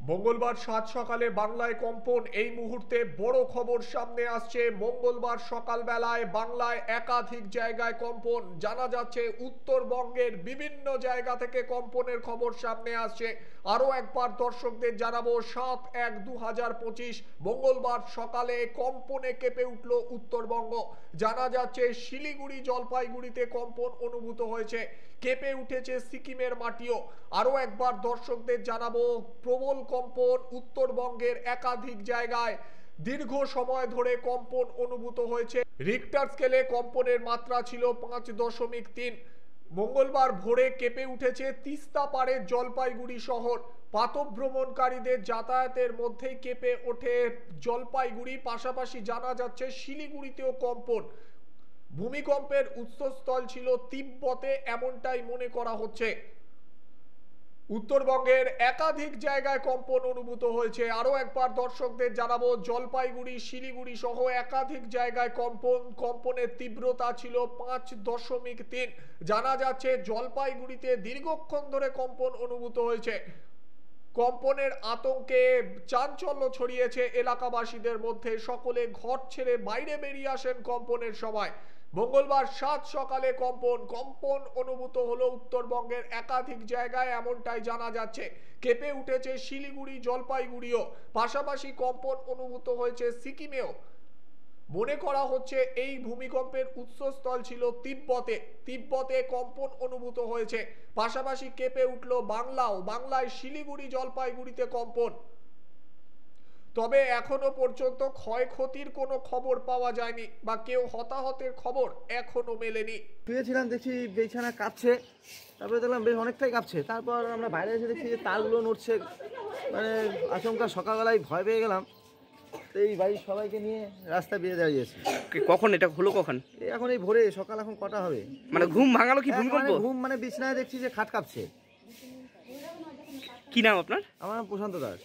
মঙ্গলবার সাত সকালে বাংলায় কম্পন। এই মুহূর্তে বড় খবর সামনে আসছে। মঙ্গলবার সকালবেলায় বাংলায় একাধিক জায়গায় কম্পন। জানা যাচ্ছে উত্তরবঙ্গের বিভিন্ন জায়গা থেকে কম্পনের খবর সামনে আসছে। আরও একবার দর্শকদের জানাবো, 7/1/2025 মঙ্গলবার সকালে কম্পনে কেঁপে উঠল উত্তরবঙ্গ। জানা যাচ্ছে শিলিগুড়ি জলপাইগুড়িতে কম্পন অনুভূত হয়েছে, কেঁপে উঠেছে সিকিমের মাটিও। আরও একবার দর্শকদের জানাবো, প্রবল কম্পন উত্তরবঙ্গের একাধিক জায়গায় দীর্ঘ সময় ধরে কম্পন অনুভূত হয়েছে। রিক্টার স্কেলে কম্পনের মাত্রা ছিল 5.3। মঙ্গলবার ভোরে কেঁপে উঠেছে তিস্তা পাড়ের জলপাইগুড়ি শহর। প্রাতঃভ্রমণকারীদের যাতায়াতের মধ্যেই কেঁপে ওঠে জলপাইগুড়ি। পাশাপাশি জানা যাচ্ছে শিলিগুড়িতেও কম্পন। ভূমিকম্পের উৎসস্থল ছিল তিব্বতে, এমনটাই মনে করা হচ্ছে। উত্তরবঙ্গের একাধিক জায়গায় কম্পন অনুভূত হয়েছে। আরও একবার দর্শকদের জানাবো, জলপাইগুড়ি শিলিগুড়ি সহ একাধিক জায়গায় কম্পনের তীব্রতা ছিল 5.3। জানা যাচ্ছে জলপাইগুড়িতে দীর্ঘক্ষণ ধরে কম্পন অনুভূত হয়েছে। কম্পনের আতঙ্কে চাঞ্চল্য ছড়িয়েছে এলাকাবাসীদের মধ্যে। সকলে ঘর ছেড়ে বাইরে বেরিয়ে আসেন কম্পনের সময়। মঙ্গলবার সাত সকালে কম্পন অনুভূত হলো উত্তরবঙ্গের একাধিক জায়গায়, এমনটাই জানা যাচ্ছে। কেঁপে উঠেছে শিলিগুড়ি জলপাইগুড়িও। পাশাপাশি কম্পন অনুভূত হয়েছে সিকিমেও। মনে করা হচ্ছে এই ভূমিকম্পের উৎসস্থল ছিল তিব্বতে কম্পন অনুভূত হয়েছে। পাশাপাশি কেঁপে উঠল বাংলায় শিলিগুড়ি জলপাইগুড়িতে কম্পন। তবে এখনো পর্যন্ত ক্ষয়ক্ষতির কোনো খবর পাওয়া যায়নি বা কেউ হতাহতের খবর এখনো মেলেনি। শুয়েছিলাম, দেখছি বিছানা কাঁপছে, তারপরে দেখলাম বেশ অনেকটাই কাঁপছে। তারপর আমরা বাইরে এসে দেখছি যে তারগুলো নড়ছে, মানে আচমকা সকালবেলায় ভয় পেয়ে গেলাম। তো এই বাড়ির সবাইকে নিয়ে রাস্তায় বেরিয়ে দাঁড়িয়েছি। কখন এটা হলো? কখন? এখন এই ভোরে, সকাল এখন কটা হবে? মানে ঘুম ভাঙালো কি ভূমিকম্প? ঘুম মানে বিছানায় দেখছি যে খাট কাঁপছে। কি নাম আপনার? আমার নাম প্রশান্ত দাস।